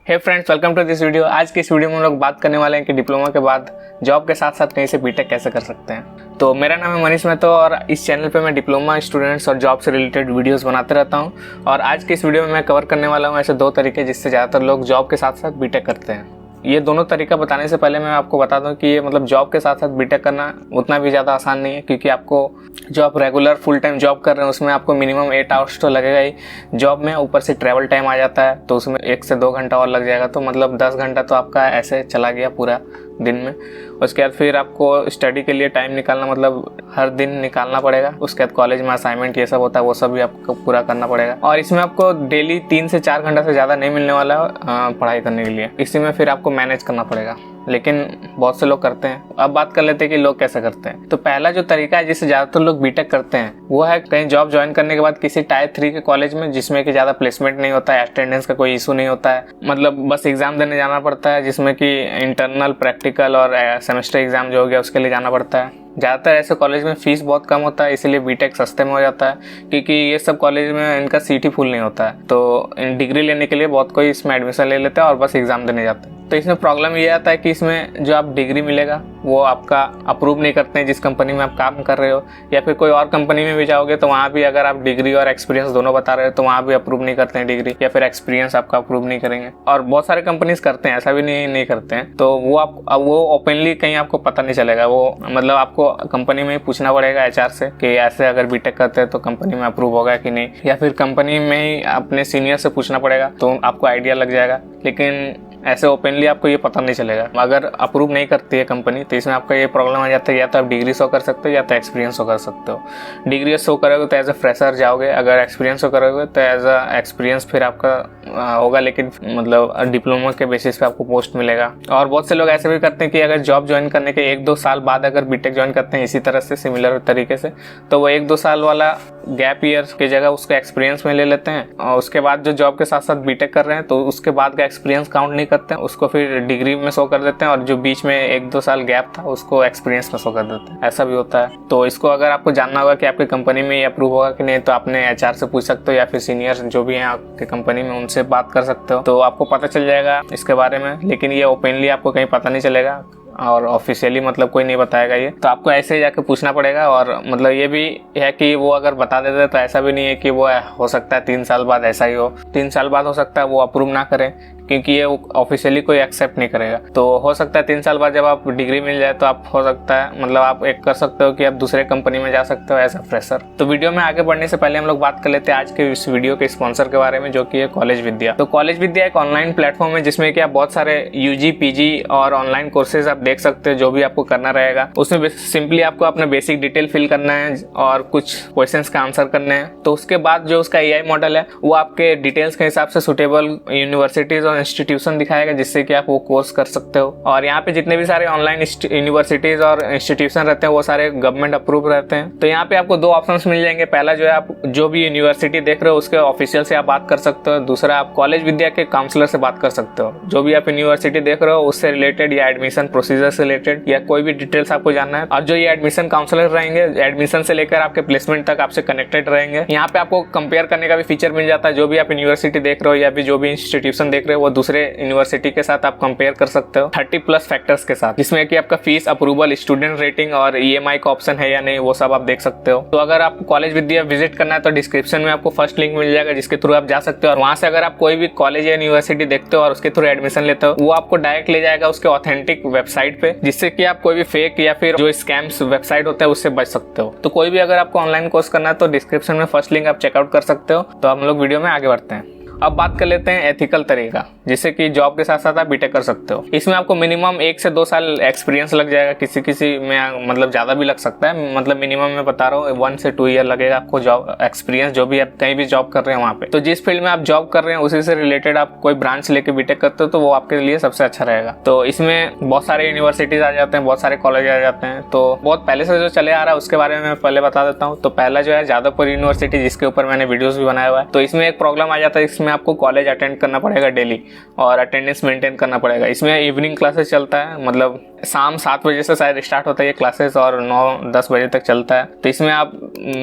Hey friends, welcome to this video. आज की इस वीडियो में हम लोग बात करने वाले हैं कि डिप्लोमा के बाद जॉब के साथ साथ कहीं से बीटेक कैसे कर सकते हैं। तो मेरा नाम है मनीष महतो और इस चैनल पे मैं डिप्लोमा स्टूडेंट्स और जॉब से रिलेटेड वीडियोस बनाते रहता हूं। और आज के इस वीडियो में मैं कवर करने वाला हूं ऐसे दो तरीके जिससे ज़्यादातर लोग जॉब के साथ साथ बीटेक करते हैं। ये दोनों तरीका बताने से पहले मैं आपको बता दूं कि ये मतलब जॉब के साथ साथ बीटेक करना उतना भी ज़्यादा आसान नहीं है, क्योंकि आपको जो आप रेगुलर फुल टाइम जॉब कर रहे हैं उसमें आपको मिनिमम 8 आवर्स तो लगेगा ही जॉब में। ऊपर से ट्रैवल टाइम आ जाता है तो उसमें 1 से 2 घंटा और लग जाएगा, तो मतलब 10 घंटा तो आपका ऐसे चला गया पूरा दिन में। उसके बाद फिर आपको स्टडी के लिए टाइम निकालना, मतलब हर दिन निकालना पड़ेगा। उसके बाद कॉलेज में असाइनमेंट ये सब होता है, वो सब भी आपको पूरा करना पड़ेगा। और इसमें आपको डेली 3 से 4 घंटा से ज़्यादा नहीं मिलने वाला पढ़ाई करने के लिए। इसी में फिर आपको मैनेज करना पड़ेगा, लेकिन बहुत से लोग करते हैं। अब बात कर लेते हैं कि लोग कैसे करते हैं। तो पहला जो तरीका है जिससे ज़्यादातर लोग बीटेक करते हैं वो है कहीं जॉब ज्वाइन करने के बाद किसी टायर 3 के कॉलेज में, जिसमें कि ज़्यादा प्लेसमेंट नहीं होता है, अटेंडेंस का कोई इशू नहीं होता है, मतलब बस एग्जाम देने जाना पड़ता है, जिसमें कि इंटरनल, प्रैक्टिकल और सेमेस्टर एग्जाम जो हो गया उसके लिए जाना पड़ता है। ज़्यादातर ऐसे कॉलेज में फ़ीस बहुत कम होता है, इसीलिए बीटेक सस्ते में हो जाता है, क्योंकि ये सब कॉलेज में इनका सीट ही फुल नहीं होता है। तो डिग्री लेने के लिए बहुत कोई इसमें एडमिशन ले लेते हैं और बस एग्ज़ाम देने जाते हैं। तो इसमें प्रॉब्लम ये आता है कि इसमें जो आप डिग्री मिलेगा वो आपका अप्रूव नहीं करते हैं जिस कंपनी में आप काम कर रहे हो, या फिर कोई और कंपनी में भी जाओगे तो वहाँ भी अगर आप डिग्री और एक्सपीरियंस दोनों बता रहे हो तो वहाँ भी अप्रूव नहीं करते हैं डिग्री, या फिर एक्सपीरियंस आपका अप्रूव नहीं करेंगे। और बहुत सारे कंपनीज करते हैं, ऐसा भी नहीं करते हैं। तो वो ओपनली कहीं आपको पता नहीं चलेगा, वो मतलब आपको कंपनी में ही पूछना पड़ेगा एचआर से कि ऐसे अगर बीटेक करते हैं तो कंपनी में अप्रूव होगा कि नहीं, या फिर कंपनी में ही अपने सीनियर से पूछना पड़ेगा तो आपको आइडिया लग जाएगा। लेकिन ऐसे ओपनली आपको ये पता नहीं चलेगा। अगर अप्रूव नहीं करती है कंपनी तो इसमें आपका ये प्रॉब्लम आ जाता है, या तो आप डिग्री शो कर सकते हो या तो एक्सपीरियंस शो कर सकते हो। डिग्री शो करोगे तो एज अ फ्रेशर जाओगे, अगर एक्सपीरियंस शो करोगे तो एज अ एक्सपीरियंस फिर आपका होगा, लेकिन मतलब डिप्लोमा के बेसिस पे आपको पोस्ट मिलेगा। और बहुत से लोग ऐसे भी करते हैं कि अगर जॉब ज्वाइन करने के 1-2 साल बाद अगर बीटेक ज्वाइन करते हैं इसी तरह से, सिमिलर तरीके से, तो वो 1-2 साल वाला गैप ईयर की जगह उसको एक्सपीरियंस में ले लेते हैं। और उसके बाद जो जॉब के साथ साथ बीटेक कर रहे हैं तो उसके बाद का एक्सपीरियंस काउंट नहीं करते हैं, उसको फिर डिग्री में शो कर देते हैं, और जो बीच में 1-2 साल गैप था उसको एक्सपीरियंस में शो कर देते हैं। ऐसा भी होता है। तो इसको अगर आपको जानना होगा कि आपकी कंपनी में ये अप्रूव होगा कि नहीं, तो आपने एचआर से पूछ सकते हो, या फिर सीनियर जो भी हैं आपके कंपनी में उनसे बात कर सकते हो, तो आपको पता चल जाएगा इसके बारे में। लेकिन ये ओपनली आपको कहीं पता नहीं चलेगा और ऑफिशियली मतलब कोई नहीं बताएगा ये, तो आपको ऐसे ही जाके पूछना पड़ेगा। और मतलब ये भी है कि वो अगर बता देते तो ऐसा भी नहीं है कि वो हो सकता है 3 साल बाद ऐसा ही हो, 3 साल बाद हो सकता है वो अप्रूव ना करें, क्योंकि ये ऑफिशियली कोई एक्सेप्ट नहीं करेगा। तो हो सकता है 3 साल बाद जब आप डिग्री मिल जाए तो आप हो सकता है मतलब आप एक कर सकते हो कि आप दूसरे कंपनी में जा सकते हो एज अ फ्रेशर। तो वीडियो में आगे बढ़ने से पहले हम लोग बात कर लेते हैं आज के इस वीडियो के स्पॉन्सर के बारे में, जो कि है कॉलेज विद्या। तो कॉलेज विद्या एक ऑनलाइन प्लेटफॉर्म है जिसमें कि आप बहुत सारे यूजी, पीजी और ऑनलाइन कोर्सेज आप देख सकते हो, जो भी आपको करना रहेगा। उसमें सिंपली आपको अपना बेसिक डिटेल फिल करना है और कुछ क्वेश्चंस का आंसर करने हैं। तो उसके बाद जो उसका एआई मॉडल है वो आपके डिटेल्स के हिसाब से सुटेबल यूनिवर्सिटीज और इंस्टीट्यूशन दिखाएगा, जिससे कि आप वो कोर्स कर सकते हो। और यहाँ पे जितने भी सारे ऑनलाइन यूनिवर्सिटीज और इंस्टीट्यूशन रहते हैं वो सारे गवर्नमेंट अप्रूव रहते हैं। तो यहाँ पे आपको 2 ऑप्शंस मिल जाएंगे। पहला जो है, आप जो भी यूनिवर्सिटी देख रहे हो उसके ऑफिशियल से आप बात कर सकते हो। दूसरा, आप कॉलेज विद्या के काउंसलर से बात कर सकते हो। जो भी आप यूनिवर्सिटी देख रहे हो उससे रिलेटेड या एडमिशन प्रोसीजर से रिलेटेड या कोई भी डिटेल्स आपको जानना है। और जो ये एडमिशन काउंसलर रहेंगे, एडमिशन से लेकर आपके प्लेसमेंट तक आपसे कनेक्टेड रहेंगे। यहाँ पे आपको कंपेयर करने का भी फीचर मिल जाता है। जो भी आप यूनिवर्सिटी देख रहे हो या फिर जो भी इंस्टीट्यूशन देख रहे हो वो दूसरे यूनिवर्सिटी के साथ आप कंपेयर कर सकते हो 30+ फैक्टर्स के साथ, जिसमें कि आपका फीस, अप्रूवल, स्टूडेंट रेटिंग और ईएमआई का ऑप्शन है या नहीं, वो सब आप देख सकते हो। तो अगर आपको कॉलेज विद्या विजिट करना है तो डिस्क्रिप्शन में आपको फर्स्ट लिंक मिल जाएगा जिसके थ्रू आप जा सकते हो। और वहां से अगर आप कोई भी कॉलेज या यूनिवर्सिटी देखते हो और उसके थ्रू एडमिशन लेते हो, वो आपको डायरेक्ट ले जाएगा उसके ऑथेंटिक वेबसाइट पे, जिससे कि आप कोई भी फेक या फिर जो स्कैम्स वेबसाइट होता है उससे बच सकते हो। तो कोई भी अगर आपको ऑनलाइन कोर्स करना है तो डिस्क्रिप्शन में फर्स्ट लिंक आप चेकआउट कर सकते हो। तो हम लोग वीडियो में आगे बढ़ते हैं। अब बात कर लेते हैं एथिकल तरीका, जिससे कि जॉब के साथ साथ आप बीटेक कर सकते हो। इसमें आपको मिनिमम 1 से 2 साल एक्सपीरियंस लग जाएगा, किसी में मतलब ज्यादा भी लग सकता है। मतलब मिनिमम मैं बता रहा हूँ 1 से 2 ईयर लगेगा आपको जॉब एक्सपीरियंस, जो भी आप कहीं भी जॉब कर रहे हैं वहाँ पे। तो जिस फील्ड में आप जॉब कर रहे हैं उसी से रिलेटेड आप कोई ब्रांच लेके बीटेक करते हो तो वो आपके लिए सबसे अच्छा रहेगा। तो इसमें बहुत सारे यूनिवर्सिटीज आ जाते हैं, बहुत सारे कॉलेज आ जाते हैं। तो बहुत पहले से जो चले आ रहा है उसके बारे में मैं पहले बता देता हूँ। तो पहला जो है जादवपुर यूनिवर्सिटी, जिसके ऊपर मैंने वीडियोस भी बनाया हुआ है। तो इसमें एक प्रॉब्लम आ जाता है, इसमें इसमें आपको कॉलेज अटेंड करना पड़ेगा डेली और अटेंडेंस मेंटेन करना पड़ेगा। इसमें इवनिंग क्लासेस चलता है, मतलब शाम 7 बजे से शायद स्टार्ट होता है ये क्लासेस और 9-10 बजे तक चलता है। तो इसमें आप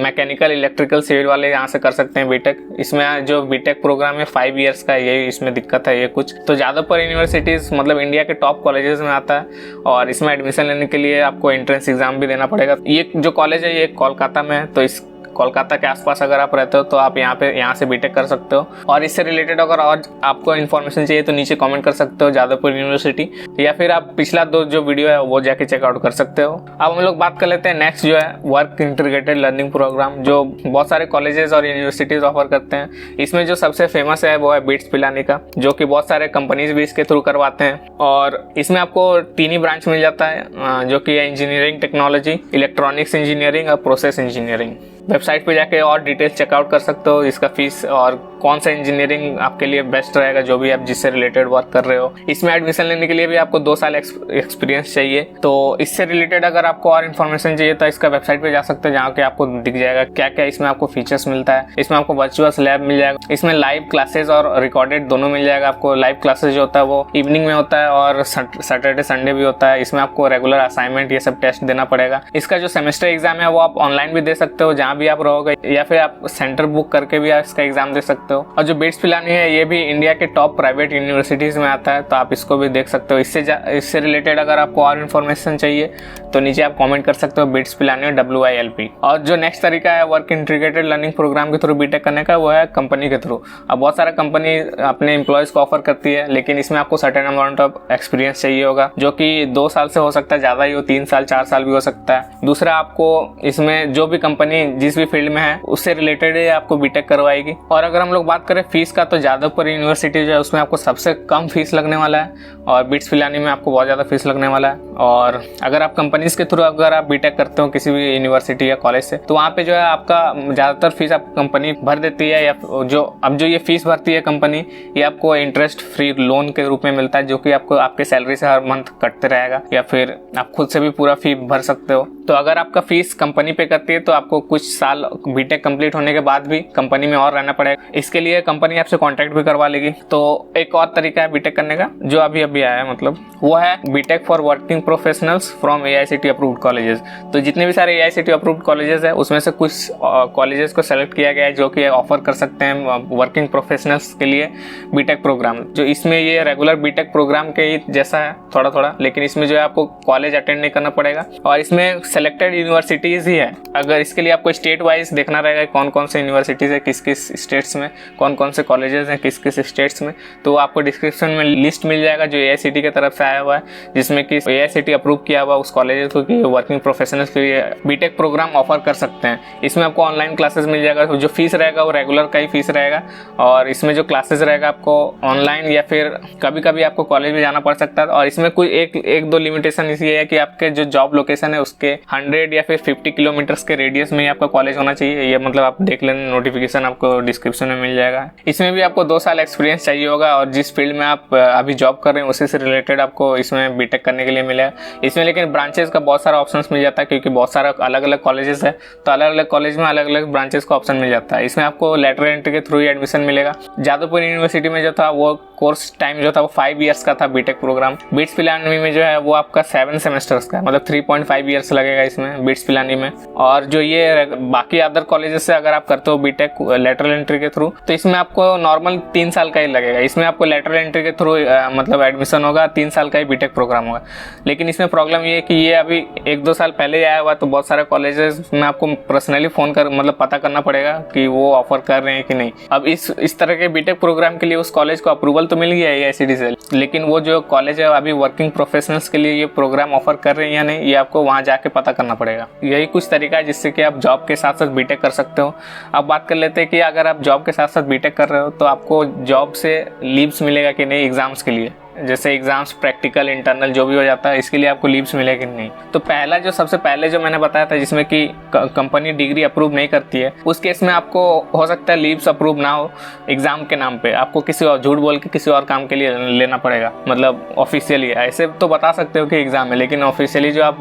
मैकेनिकल, इलेक्ट्रिकल, सिविल वाले यहाँ से कर सकते हैं बीटेक। इसमें जो बीटेक प्रोग्राम है 5 ईयर्स का, ये इसमें दिक्कत है ये कुछ। तो ज़्यादातर यूनिवर्सिटीज़ मतलब इंडिया के टॉप कॉलेजेस में आता है और इसमें एडमिशन लेने के लिए आपको एंट्रेंस एग्जाम भी देना पड़ेगा। ये जो कॉलेज है ये कोलकाता में है, तो इस कोलकाता के आसपास अगर आप रहते हो तो आप यहाँ से बीटेक कर सकते हो। और इससे रिलेटेड अगर और आपको इन्फॉर्मेशन चाहिए तो नीचे कमेंट कर सकते हो, जादवपुर यूनिवर्सिटी, या फिर आप पिछला 2 जो वीडियो है वो जाके चेकआउट कर सकते हो। अब हम लोग बात कर लेते हैं नेक्स्ट जो है वर्क इंटीग्रेटेड लर्निंग प्रोग्राम, जो बहुत सारे कॉलेजेस और यूनिवर्सिटीज ऑफर करते हैं। इसमें जो सबसे फेमस है वो है बिट्स पिलानी का, जो कि बहुत सारे कंपनीज भी इसके थ्रू करवाते हैं। और इसमें आपको 3 ही ब्रांच मिल जाता है, जो कि इंजीनियरिंग टेक्नोलॉजी, इलेक्ट्रॉनिक्स इंजीनियरिंग और प्रोसेस इंजीनियरिंग। वेबसाइट पे जाके और डिटेल्स चेकआउट कर सकते हो, इसका फीस और कौन सा इंजीनियरिंग आपके लिए बेस्ट रहेगा, जो भी आप जिससे रिलेटेड वर्क कर रहे हो। इसमें एडमिशन लेने के लिए भी आपको 2 साल एक्सपीरियंस चाहिए। तो इससे रिलेटेड अगर आपको और इन्फॉर्मेशन चाहिए तो इसका वेबसाइट पे जा सकते हो, जहाँ के आपको दिख जाएगा क्या क्या इसमें आपको फीचर्स मिलता है। इसमें आपको वर्चुअल लैब मिल जाएगा, इसमें लाइव क्लासेस और रिकॉर्डेड दोनों मिल जाएगा। आपको लाइव क्लासेस जो होता है वो इवनिंग में होता है और सैटरडे संडे भी होता है। इसमें आपको रेगुलर असाइनमेंट ये सब टेस्ट देना पड़ेगा। इसका जो सेमेस्टर एग्जाम है वो आप ऑनलाइन भी दे सकते हो जहाँ भी आप रहोगे, या फिर आप सेंटर बुक करके भी आप इसका एग्जाम दे सकते हो। और जो बिट्स पिलानी है ये भी इंडिया के टॉप प्राइवेट यूनिवर्सिटीज में आता है, तो आप इसको भी देख सकते हो। इससे रिलेटेड अगर आपको और इन्फॉर्मेशन चाहिए तो नीचे आप कमेंट कर सकते हो, बिट्स पिलानी WILP। और जो नेक्स्ट तरीका है वर्क इंटीग्रेटेड लर्निंग प्रोग्राम के थ्रू बीटेक करने का, वो है कंपनी के थ्रू। अब बहुत सारा कंपनी अपने एम्प्लॉयज को ऑफर करती है, लेकिन इसमें आपको सर्टेन अमाउंट ऑफ एक्सपीरियंस चाहिए होगा, जो कि 2 साल से हो सकता है, ज़्यादा ही हो 3 साल 4 साल भी हो सकता है। दूसरा, आपको इसमें जो भी कंपनी जिस भी फील्ड में है उससे रिलेटेड आपको बीटेक करवाएगी। और अगर हम लोग बात करें फीस का, तो जादवपुर यूनिवर्सिटी जो है उसमें आपको सबसे कम फीस लगने वाला है और बिट्स पिलानी में आपको बहुत ज़्यादा फीस लगने वाला है। और अगर आप कंपनीज के थ्रू अगर आप बीटेक करते हो किसी भी यूनिवर्सिटी या कॉलेज से, तो वहाँ पे जो है आपका ज़्यादातर फीस आपको कंपनी भर देती है, या जो ये फीस भरती है कंपनी, ये आपको इंटरेस्ट फ्री लोन के रूप में मिलता है, जो कि आपको आपके सैलरी से हर मंथ कटते रहेगा, या फिर आप खुद से भी पूरा फी भर सकते हो। तो अगर आपका फीस कंपनी पे करती है तो आपको कुछ साल बीटेक कंप्लीट होने के बाद भी कंपनी में और रहना पड़ेगा। इसके लिए कंपनी आपसे कांटेक्ट भी करवा लेगी। तो एक और तरीका है बीटेक करने का जो अभी आया है, मतलब वो है B Tech for working professionals from AICTE approved colleges. तो जितने भी सारे AICTE अप्रूव्ड कॉलेजेस है उसमें से कुछ कॉलेजेस को सेलेक्ट किया गया है जो कि ऑफर कर सकते हैं वर्किंग प्रोफेशनल्स के लिए बीटेक प्रोग्राम। जो इसमें ये रेगुलर बीटेक प्रोग्राम के ही जैसा है थोड़ा थोड़ा, लेकिन इसमें जो है आपको कॉलेज अटेंड नहीं करना पड़ेगा और इसमें सेलेक्टेड यूनिवर्सिटीज ही है। अगर इसके लिए आपको स्टेट वाइज देखना रहेगा कौन कौन से यूनिवर्सिटीज है, किस किस स्टेट्स में, कौन कौन से कॉलेजेस हैं किस किस स्टेट्स में, तो आपको डिस्क्रिप्शन में लिस्ट मिल जाएगा जो AICTE की तरफ से आया हुआ है, जिसमें कि AICTE अप्रूव किया हुआ उस कॉलेजेस को कि वर्किंग प्रोफेशनल्स के लिए बीटेक प्रोग्राम ऑफर कर सकते हैं। इसमें आपको ऑनलाइन क्लासेस मिल जाएगा, जो फीस रहेगा वो रेगुलर का ही फीस रहेगा, और इसमें जो क्लासेस रहेगा आपको ऑनलाइन या फिर कभी कभी आपको कॉलेज में जाना पड़ सकता है। और इसमें कोई एक दो लिमिटेशन इसलिए है कि आपके जो जॉब लोकेशन है उसके 100 या फिर 50 किलोमीटर्स के रेडियस में ही आपका कॉलेज होना चाहिए। ये मतलब आप देख लेना, नोटिफिकेशन आपको डिस्क्रिप्शन में मिल जाएगा। इसमें भी आपको 2 साल एक्सपीरियंस चाहिए होगा और जिस फील्ड में आप अभी जॉब कर रहे हैं उसी से रिलेटेड आपको इसमें बीटेक करने के लिए मिलेगा। इसमें लेकिन ब्रांचेस का बहुत सारा ऑप्शंस मिल जाता है, क्योंकि बहुत सारा अलग अलग कॉलेजेस है, तो अलग अलग कॉलेज में अलग अलग ब्रांचेस का ऑप्शन मिल जाता है। इसमें आपको लेटर एंट्री के थ्रू ही एडमिशन मिलेगा। जादवपुर यूनिवर्सिटी में जो था वो कोर्स टाइम जो था वो 5 ईयर्स का था बीटेक प्रोग्राम। बिट्स पिलानी में जो है वो आपका 7 सेमेस्टर्स का, मतलब 3.5 ईयर्स लगेगा इसमें बिट्स पिलानी में। और जो ये बाकी अदर कॉलेजेस से अगर आप करते हो बीटेक लेटरल एंट्री के थ्रू, तो इसमें आपको नॉर्मल 3 साल का ही लगेगा। इसमें आपको लेटरल एंट्री के थ्रू मतलब एडमिशन होगा, 3 साल का ही बीटेक प्रोग्राम होगा। लेकिन इसमें प्रॉब्लम ये है कि ये अभी 1-2 साल पहले ही आया हुआ, तो बहुत सारे कॉलेजेस में आपको पर्सनली फोन कर मतलब पता करना पड़ेगा कि वो ऑफर कर रहे हैं कि नहीं। अब इस तरह के बीटेक प्रोग्राम के लिए उस कॉलेज को अप्रूवल तो मिल गया है AICTE से, लेकिन वो जो कॉलेज है अभी वर्किंग प्रोफेशनल्स के लिए ये प्रोग्राम ऑफर कर रहे हैं या नहीं, ये आपको वहाँ जाके पता करना पड़ेगा। यही कुछ तरीका है जिससे कि आप जॉब के साथ साथ बीटेक कर सकते हो। अब बात कर लेते हैं कि अगर आप जॉब के साथ साथ बीटेक कर रहे हो तो आपको जॉब से लीव्स मिलेगा कि नहीं एग्जाम्स के लिए। जैसे एग्जाम्स, प्रैक्टिकल, इंटरनल जो भी हो जाता है, इसके लिए आपको लीव्स मिलेगी नहीं। तो पहला जो सबसे पहले जो मैंने बताया था जिसमें कि कंपनी डिग्री अप्रूव नहीं करती है, उस केस में आपको हो सकता है लीव्स अप्रूव ना हो एग्जाम के नाम पे, आपको किसी और झूठ बोल के किसी और काम के लिए लेना पड़ेगा। मतलब ऑफिशियली ऐसे तो बता सकते हो कि एग्जाम है, लेकिन ऑफिशियली जो आप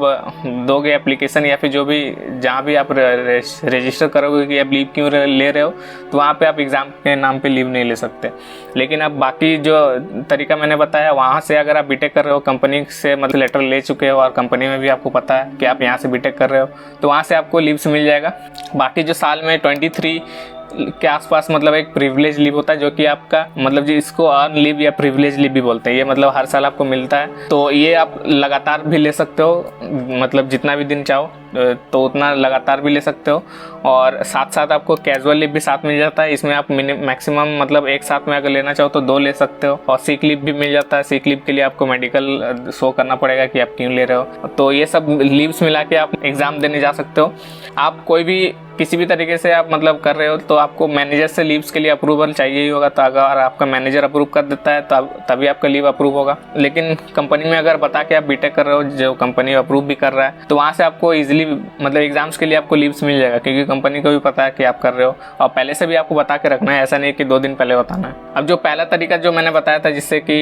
दोगे एप्लीकेशन या फिर जो भी जहाँ भी आप रजिस्टर करोगे कि आप लीव क्यों ले रहे हो, तो वहाँ पे आप एग्जाम के नाम पे लीव नहीं ले सकते। लेकिन अब बाकी जो तरीका मैंने बताया, वहाँ से अगर आप बीटेक कर रहे हो, कंपनी से मतलब लेटर ले चुके हो और कंपनी में भी आपको पता है कि आप यहाँ से बीटेक कर रहे हो, तो वहाँ से आपको लीव्स मिल जाएगा। बाकी जो साल में 23 के आसपास मतलब एक प्रिविलेज लीव होता है, जो कि आपका मतलब जो इसको अर्न लीव या प्रिविलेज लीव भी बोलते हैं। ये मतलब हर साल आपको मिलता है, तो ये आप लगातार भी ले सकते हो, मतलब जितना भी दिन चाहो तो उतना लगातार भी ले सकते हो। और साथ साथ आपको कैजुअल लीव भी साथ मिल जाता है। इसमें आप मैक्सिमम मतलब एक साथ में अगर लेना चाहो तो 2 ले सकते हो। और सिक लीव भी मिल जाता है। सिक लीव के लिए आपको मेडिकल शो करना पड़ेगा कि आप क्यों ले रहे हो। तो ये सब लीव्स मिला के आप एग्ज़ाम देने जा सकते हो। आप कोई भी किसी भी तरीके से आप मतलब कर रहे हो तो आपको मैनेजर से लीव्स के लिए अप्रूवल चाहिए ही होगा। तो अगर आपका मैनेजर अप्रूव कर देता है तो तभी आपका लीव अप्रूव होगा। लेकिन कंपनी में अगर बता के आप बीटेक कर रहे हो, जो कंपनी अप्रूव भी कर रहा है, तो वहाँ से आपको ईजिली मतलब एग्जाम्स के लिए आपको लीव्स मिल जाएगा, क्योंकि कंपनी को भी पता है कि आप कर रहे हो और पहले से भी आपको बता के रखना है। ऐसा नहीं कि 2 दिन पहले बताना है। अब जो पहला तरीका जो मैंने बताया था जिससे कि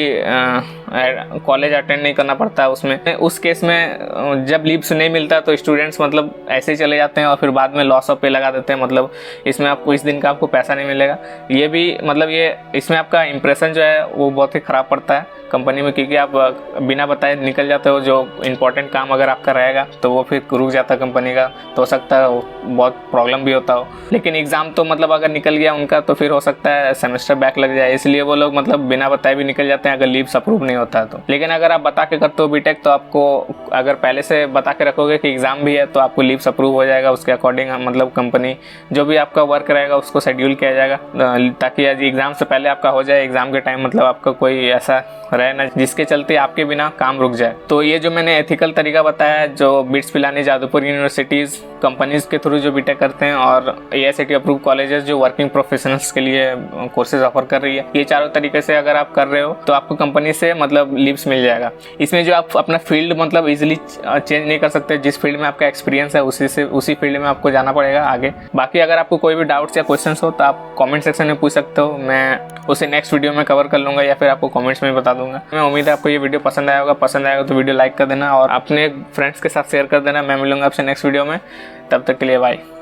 कॉलेज अटेंड नहीं करना पड़ता है, उसमें उस केस में जब लीव्स नहीं मिलता तो स्टूडेंट्स मतलब ऐसे ही चले जाते हैं और फिर बाद में लॉस ऑफ पे लगा देते हैं। मतलब इसमें आपको इस दिन का आपको पैसा नहीं मिलेगा। ये भी मतलब ये इसमें आपका इंप्रेशन जो है वो बहुत ही ख़राब पड़ता है कंपनी में, क्योंकि आप बिना बताए निकल जाते हो। जो इंपॉर्टेंट काम अगर आपका रहेगा तो वो फिर रुक जाता है कंपनी का, तो हो सकता है बहुत प्रॉब्लम भी होता हो। लेकिन एग्ज़ाम तो मतलब अगर निकल गया उनका तो फिर हो सकता है सेमेस्टर बैक लग जाए, इसलिए वो लोग मतलब बिना बताए भी निकल जाते हैं अगर लीव्स अप्रूव नहीं होता है तो। लेकिन अगर आप बता के करते हो बीटेक तो आपको अगर पहले से बता के रखोगे कि एग्ज़ाम भी है तो आपको लीव्स अप्रूव हो जाएगा। उसके अकॉर्डिंग मतलब कंपनी जो भी आपका वर्क रहेगा उसको शेड्यूल किया जाएगा, ताकि एग्ज़ाम से पहले आपका हो जाए। एग्ज़ाम के टाइम मतलब आपका कोई ऐसा रहे ना जिसके चलते आपके बिना काम रुक जाए। तो ये जो मैंने एथिकल तरीका बताया है, जो bits Pilani, Jadavpur universities companies के थ्रू जो बीटेक करते हैं और AICTE अप्रूव कॉलेजेस जो वर्किंग प्रोफेशनल्स के लिए कोर्सेज ऑफर कर रही है, ये चारों तरीके से अगर आप कर रहे हो तो आपको कंपनी से मतलब लीव्स मिल जाएगा। इसमें जो आप अपना फील्ड मतलब इजीली चेंज नहीं कर सकते, जिस फील्ड में आपका एक्सपीरियंस है उसी फील्ड में आपको जाना पड़ेगा आगे। बाकी अगर आपको कोई भी डाउट्स या क्वेश्चंस हो तो आप कमेंट सेक्शन में पूछ सकते हो, मैं उसे नेक्स्ट वीडियो में कवर कर लूँगा या फिर आपको कमेंट्स में बता दूंगा। मैं उम्मीद है आपको ये वीडियो पसंद आया होगा। पसंद आएगा तो वीडियो लाइक कर देना और अपने फ्रेंड्स के साथ शेयर कर देना। मैं मिलूंगा आपसे नेक्स्ट वीडियो में, तब तक के लिए बाय।